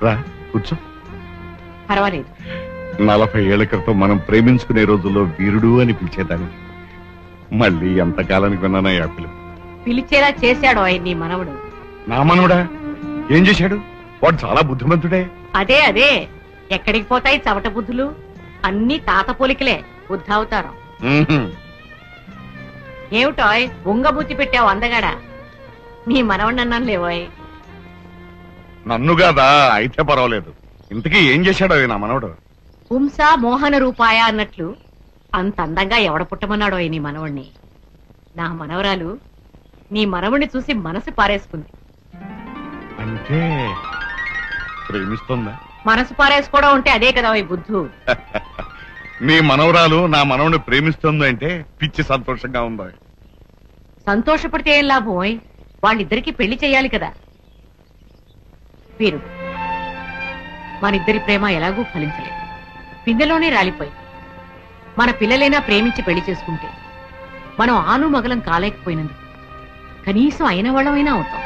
రా కూర్చో. పర్వాలేదు. 40 ఏళ్ల క్రితం మనం ప్రేమించుకునే రోజుల్లో వీరుడు అని పిలిచేదాన్ని. మళ్ళీ ఎంతకాలానికి విన్నానా ఆ పిలుపు. పిలిచేలా చేశాడు ఆయన నీ మనవడు. నా మనవడా? ఏం చేశాడు? వాడు చాలా బుద్ధిమంతుడే. అదే అదే, ఎక్కడికి పోతాయి చవట బుద్ధులు? అన్ని తాత పోలికలే, బుద్ధావతారం. ఏమిటోయ్ ఉంగబుద్ధి పెట్టావు అందగాడా? నీ మనవడిని అన్నాను లేవోయ్. నన్ను కాదా? అయితే పర్వాలేదు. ఇంతకీ ఏం చేశాడు నా మనవడు? పుంసా మోహన రూపాయ అన్నట్లు అంత అందంగా ఎవడ పుట్టమన్నాడో నీ మనవణ్ణి. నా మనవరాలు నీ మనవణ్ణి చూసి మనసు పారేసుకుంది. అంటే ప్రేమిస్తుందా? మనసు పారేసుకోవడం అంటే అదే కదా ఈ బుద్ధు. నీ మనవరాలు నా మనవని ప్రేమిస్తుంది అంటే పిచ్చి సంతోషంగా ఉందా? సంతోషపడితే ఏం లాభం? వాళ్ళిద్దరికి పెళ్లి చెయ్యాలి కదా. వీరు మనిద్దరి ప్రేమ ఎలాగూ ఫలించలేదు, పిందెలోనే రాలిపోయి. మన పిల్లలైనా ప్రేమించి పెళ్లి చేసుకుంటే మనం ఆను మగలం కాలేకపోయినందుకు కనీసం అయిన వాళ్ళమైనా అవుతాం.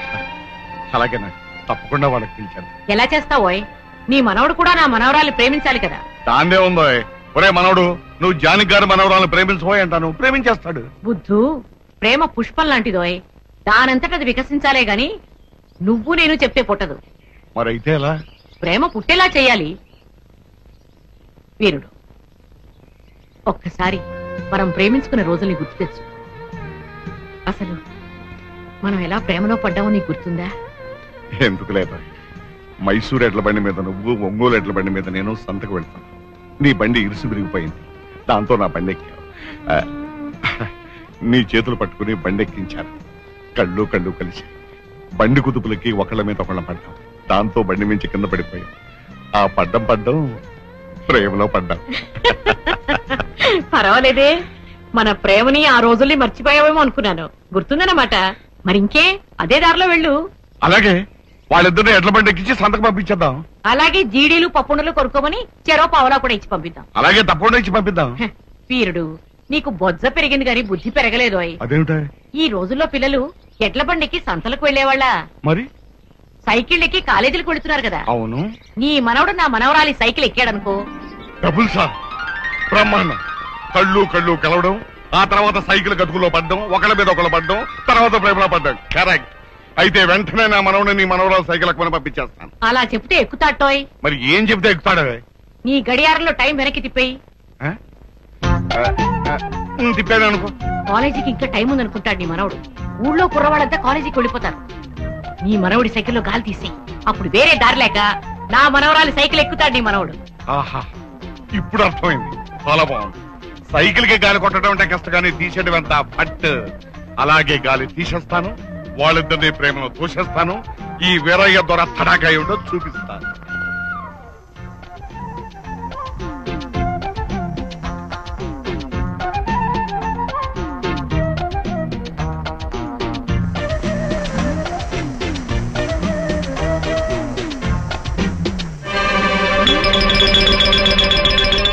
అలాగేనా? తప్పకుండా వాళ్ళకి పిలిచాను. ఎలా చేస్తావోయ్? నీ మనవడు కూడా నా మనవరాలు ప్రేమించాలి కదా. దాందే ఉందో. ఒరే మనవడు, నువ్వు జానకి గారి మనవరాలను ప్రేమించబోయ్ అంటాను, ప్రేమించేస్తాడు. బుద్ధు ప్రేమ పుష్పం లాంటిదోయ్, దానంతట అది వికసించాలే గాని నువ్వు నేను చెప్తే పుట్టదు. మరైతే ఎలా? ప్రేమ పుట్టేలా చెయ్యాలి. వీరుడు, ఒక్కసారి మనం ప్రేమించుకున్న రోజుల్ని గుర్తు తెచ్చు. అసలు మనం ఎలా ప్రేమలో పడ్డామో నీకు గుర్తుందా? ఎందుకు లేదా? మైసూర్ ఎడ్ల బండి మీద నువ్వు, ఒంగోలు ఎడ్ల బండి మీద నేను సంతకు వెళ్తాను. నీ బండి ఇరుసు విరిగిపోయింది, దాంతో నా బండి ఎక్కావు. నీ చేతులు పట్టుకుని బండి ఎక్కించాను. కళ్ళు కళ్ళు కలిసి బండి కుదుపులకి ఒకళ్ళ మీద ఒకళ్ళ పడ్డాం. దాంతో బండి మించి కింద పడిపోయాం. ఆ పడ్డం ప్రేమలో పడ్డాం. పర్వాలేదే, మన ప్రేమని ఆ రోజుల్ని మర్చిపోయావేమో అనుకున్నాను. గుర్తుందన్నమాట. మరింకే అదే దారిలో వెళ్ళు. అలాగే, వాళ్ళిద్దరిని ఎడ్ల బండి ఎక్కించి సంతకు పంపించేద్దాం. అలాగే జీడీలు పప్పుండలు కొనుక్కోమని చెరో పావలా కూడా ఇచ్చి పంపిద్దాం. అలాగే తప్పకుండా ఇచ్చి పంపిద్దాం. వీరుడు, నీకు బొజ్జ పెరిగింది గాని బుద్ధి పెరగలేదు. అదేమిటా? ఈ రోజుల్లో పిల్లలు ఎడ్ల బండికి సంతలకు వెళ్లేవాళ్ళ? మరి సైకిల్ ఎక్కి కాలేజీలకు వెళుతున్నారు కదా. అవును. నీ మనవడు నా మనవరాలి సైకిల్ ఎక్కాడనుకో, డబుల్ సార్ బ్రహ్మాండం. కళ్ళు కళ్ళు కలవడం, ఆ తర్వాత సైకిల్ గతుకులో పడ్డం, ఒకళ్ళ మీద ఒకళ్ళు పడ్డం, తర్వాత ప్రేమలో పడ్డం. కరెక్ట్. అయితే వెంటనే నా మనవని నీ మనవరాలు సైకిల్ ఎక్కమని పంపించేస్తాను. అలా చెప్తే ఎక్కుతాటోయ్. మరి ఏం చెప్తే ఎక్కుతాడే? నీ గడియారంలో టైం వెనక్కి తిప్పేయి. తిప్పాను అనుకో. కాలేజీకి ఇంకా టైం ఉందనుకుంటాడు నీ మనవడు. ఊళ్ళో కుర్రవాళ్ళంతా కాలేజీకి వెళ్ళిపోతారు. నీ మనవడి సైకిల్లో గాలి తీసి అప్పుడు వేరే దారి లేక నా మనవరాలి సైకిల్ ఎక్కుతాడు నీ మనవడు. ఆహా, ఇప్పుడు అర్థమైంది. చాలా బాగుంది. సైకిల్ కి గాలి కొట్టడం అంటే కష్టం, కానీ తీసేయడం ఎంత పట్. అలాగే గాలి తీసేస్తాను, వాళ్ళిద్దరిని ప్రేమలో తోసేస్తాను. ఈ వీరయ్య ద్వారా తడాకా ఏమిటో చూపిస్తాను.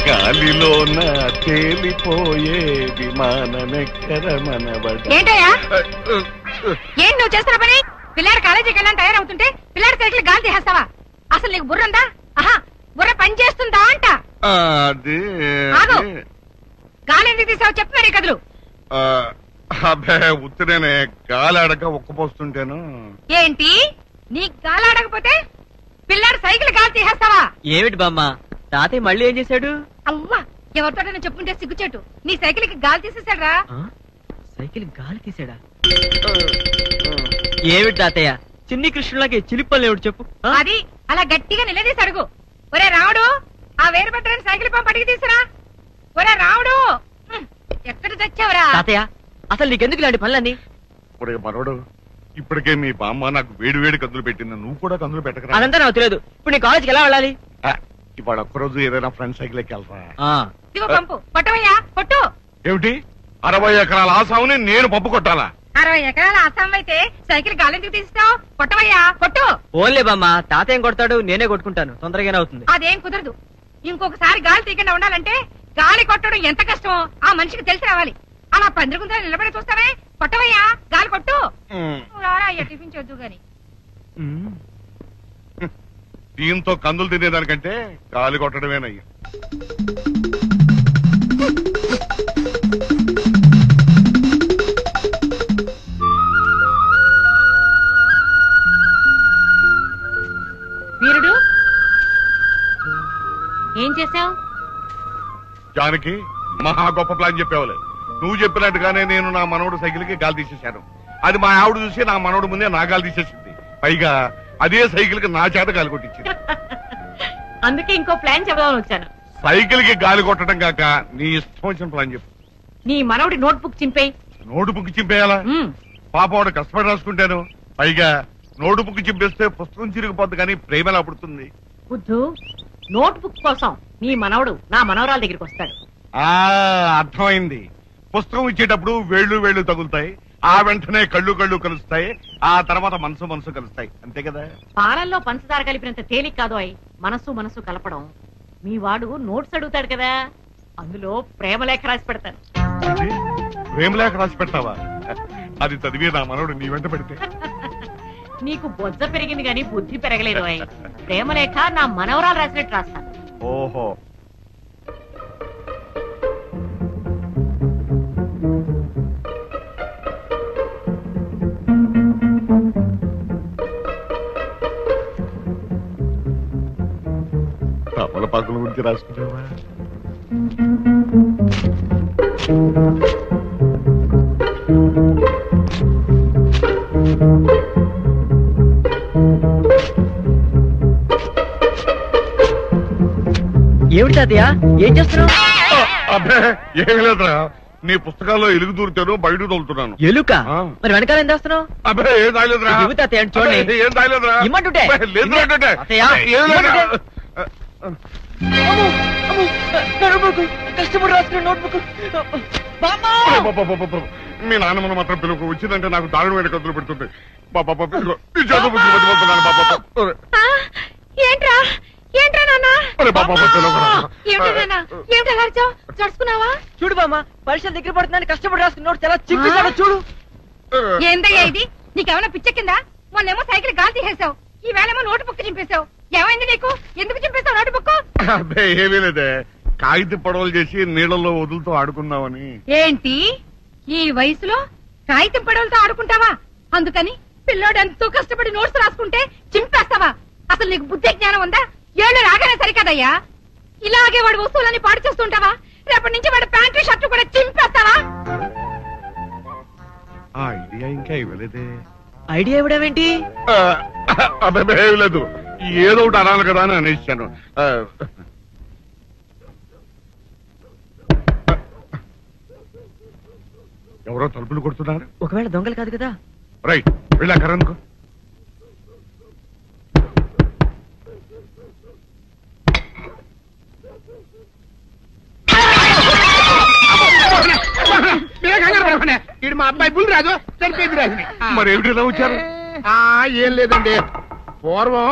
గాలిలోన తేలిపోయే విమానమెక్కర మనవడ. ఏంటయ్యా ఏం నువ్వు చేస్తున్న పని? పిల్లాడు కాలేజీకి వెళ్ళని తయారవుతుంటే పిల్లాడి సైకిల్ గాలి తీసేస్తావా? అసలు నీకు బుర్ర ఉందా? ఆహా, బుర్ర పని చేస్తుందా అంట. గాలి ఎందుకు తీసావు చెప్పు మరి కదులు. అబ్బే ఉత్తిరేనే, గాలాడక ఒక్కపోస్తుంటేను. ఏంటి నీ గాలాడకపోతే పిల్లాడు సైకిల్ గాలి తీసేస్తావా? ఏమిటి బామ్మ, తాతయ్య మళ్ళీ ఏం చేశాడు? అవ్వా, ఎవరితో చెప్పుకుంటే సిగ్గుచేటు. నీ సైకిల్ కి గాలి తీసేశాడు రా. సైకిల్ గాలి తీసాడా? ఏమిటి తాతయ్య, చిన్ని కృష్ణులకి చిలిపల్లి ఏమిటి చెప్పు. అది అలా గట్టిగా నిలదీసి అడుగు. ఒరే రావుడు, ఆ వేరుపట్టని సైకిల్ పంప్ అడిగి తీసురా. ఒరే రావుడు, ఎక్కడ తెచ్చావురా? తాతయ్య, అసలు నీకెందుకు ఇలాంటి పనులన్నీ? ఒరే మనోడు, ఇప్పటికే మీ బామ్మ నాకు వేడి వేడి కందులు పెట్టింది, నువ్వు కూడా కందులు పెట్టకరా. అదంతా నాకు తెలియదు. ఇప్పుడు నీ కాలేజ్కి ఎలా వెళ్ళాలి? ఇవాళ ఒక్కరోజు ఏదైనా ఫ్రెండ్ సైకిల్ ఎక్కి వెళ్తా. పంపు కొట్టవయ్యా, కొట్టు. ఏమిటి 60 ఎకరాల ఆసాముని నేను పప్పు కొట్టాలా? 60 ఎకరాల ఆసాం అయితే సైకిల్ గాలి ఎందుకు తీస్తావు? కొట్టవయ్యా, కొట్టు. ఓన్లే బామ్మ, తాతయ్య ఏం కొడతాడు, నేనే కొట్టుకుంటాను, తొందరగానే అవుతుంది. అదేం కుదరదు. ఇంకొకసారి గాలి తీయకుండా ఉండాలంటే గాలి కొట్టడం ఎంత కష్టమో ఆ మనిషికి తెలిసి రావాలి. అలా పందిరిగుందా నిలబడి చూస్తావే? కొట్టవయ్యా, గాలి కొట్టు. టిఫిన్ చేద్దు గాని. దీంతో కందులు తినేదానికంటే గాలి కొట్టడమేనయ్యా. వీరుడు ఏం చేశావు? జానకి మహా గొప్ప ప్లాన్ చెప్పేవాళ్ళే. నువ్వు చెప్పినట్టుగానే నేను నా మనవడు సైకిల్కి గాలి తీసేశాను. అది మా ఆవిడ చూసి నా మనవడు ముందే నా గాలి తీసేసింది. పైగా అదే సైకిల్ కి నా చేత గాలి కొట్టించింది. అందుకే ఇంకో ప్లాన్ చెబుదామని వచ్చాను. సైకిల్ కి గాలి కొట్టడం కాక నీ ఇష్టం వచ్చిన ప్లాన్ చెప్పు. నీ మనవడి నోట్బుక్ చింపేయి. నోటు బుక్ చింపేయాలా? పాప వాడు కష్టపడి రాసుకుంటాను. పైగా నోటు బుక్ చింపేస్తే పుస్తకం చిరిగిపోద్ది కానీ ప్రేమ ఎలా పుడుతుంది? బుద్ధు, నోట్బుక్ కోసం నీ మనవడు నా మనవరాల దగ్గరికి వస్తాడు. అర్థమైంది. పుస్తకం ఇచ్చేటప్పుడు వేళ్ళు తగులుతాయి, ఆ వెంటనే కళ్ళు కలుస్తాయి, ఆ తర్వాత మనసు కలుస్తాయి. అంతే కదా? పాలల్లో పంచదార కలిపినంత తేలిక కాదు అయి మనసు కలపడం. మీ వాడు నోట్స్ అడుగుతాడు కదా, అందులో ప్రేమలేఖ రాసి పెడతాను. ప్రేమలేఖ రాసి పెడతావా? అది చదివే నా మనవడు నీ వెంట పెడితే నీకు బొజ్జ పెరిగింది గాని బుద్ధి పెరగలేదు అయి. ప్రేమలేఖ నా మనవరాలు రాసినట్టు రాస్తాను. ఓహో. తమలపాకుల గురించి రాసుకున్నావా? ఏమిటి తాతయ్య, ఏం చేస్తున్నావు? అబ్బే ఏమి లేదురా, నీ పుస్తకాల్లో ఎలుగు దూరుతాను, బయట తోలుతున్నాను. ఎలుక? మరి వెనకాల ఏం చేస్తున్నావు? అబ్బే ఏం తాగలేదురా. చూడండి, ఏం తాగలేదురా. ఇమ్మంటుంటే. లేదురా. కష్టపడి రాసుకున్న నోట్బుక్. మీ నాన్నమ్మను మాత్రం పిలుపు వచ్చిందంటే నాకు దారుణమైన కదులు పెడుతుంది. ఏంట్రా ఏంట్రా చూడు బామ్మ, పరీక్షల దగ్గర పడుతుందని కష్టపడి రాసుకున్న నోట్స్ ఎలా చింపేశాడో చూడు. ఏందయ్యా ఇది? నీకేమైనా పిచ్చ కింద? మొన్నేమో సైకిల్ గాలి తీసేసావు, ఈ వేళేమో నోటు బుక్ చింపేశావు. ఏమైంది నీకు? ఎందుకు చింపేశావు నోటు బుక్? అబ్బే ఏమీ లేదే, కాగిత పడవలు చేసి నీళ్ళల్లో వదులుతూ ఆడుకుందామని. ఏంటి ఈ వయసులో కాగితం పడవలతో ఆడుకుంటావా? అందుకని పిల్లోడు ఎంతో కష్టపడి నోట్స్ రాసుకుంటే చింపేస్తావా? అసలు నీకు బుద్ధి జ్ఞానం ఉందా? ఏళ్ళు రాగానే సరికదయ్యా. ఇలాగే వాడు వస్తువులని పాడు చేస్తుంటావా? రేపటి నుంచి వాడు ప్యాంటు షర్టు కూడా చింపేస్తావా? ఆ ఐడియా ఇంకా ఇవ్వలేదే. ఐడియా ఇవ్వడమేంటి? అబ్బాయి ఏమి లేదు, ఏదో ఒకటి అనాలి కదా అని అనేసాను. ఎవరో తలుపులు కొడుతున్నారు. ఒకవేళ దొంగలు కాదు కదా? రైట్, వెళ్ళా కరణ్కు. ఇడు మా అబ్బాయి బుల్ రాజు చనిపోయింది రాజుని. మరి ఏమిటి ఇలా వచ్చారు? ఏం లేదండి, పూర్వం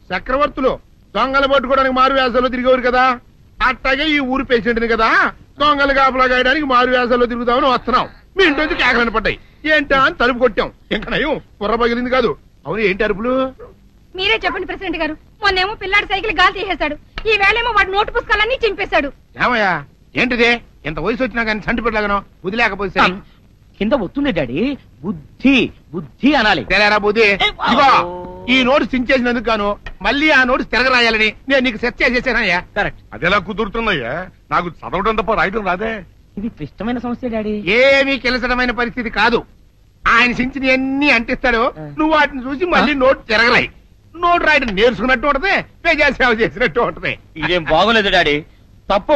చక్రవర్తులు దొంగలు పట్టుకోవడానికి మారు వేసాల్లో తిరిగేవారు కదా, అట్టాగే ఈ ఊరు పేషెంట్ని కదా దొంగలు కాపలా గాయడానికి మారు వేసాల్లో తిరుగుతామని వస్తున్నాం. మీ ఇంటి నుంచి కేకలని పడ్డాయి. ఏంటా అని తలుపు కొట్టాం. ఇంకా నయం బుర్ర పగిలింది కాదు. అవును, ఏంటి అరుపులు? మీరే చెప్పండి ప్రెసిడెంట్ గారు. మొన్నేమో పిల్లాడి సైకిల్ గాలి తీసేశాడు, ఈ వేళేమో వాడు నోటు పుస్తకాలన్నీ చింపేశాడు. ఏమయ్యా ఏంటిదే? ఎంత వయసు వచ్చినా కానీ సంటి పెట్టలాగనో బుద్ధి లేకపోతే కింద వస్తుంది డాడీ. బుద్ధి బుద్ధి అనాలి. తెలేరా బుద్ధి? ఇదిగో ఈ నోటు చించేసినందుకు గాను మళ్ళీ ఆ నోటు తిరగరాయాలని నేను నీకు సెట్ చేసేసానయ్యా. కరెక్ట్. అది ఎలా కుదురుతున్నాయ్యా? నాకు చదవడం తప్ప రాయడం రాదే. ఇది క్లిష్టమైన సమస్య డాడీ. ఏమీ కిలసడమైన పరిస్థితి కాదు. ఆయన చించిన ఎన్ని అంటిస్తాడో నువ్వు వాటిని చూసి మళ్ళీ నోటు తిరగరాయి. నోటు రాయడం నేర్చుకున్నట్టు ఉంటది, ప్రజా సేవ చేసినట్టు ఉంటది. ఇదేం బాగోలేదు డాడీ. తప్పు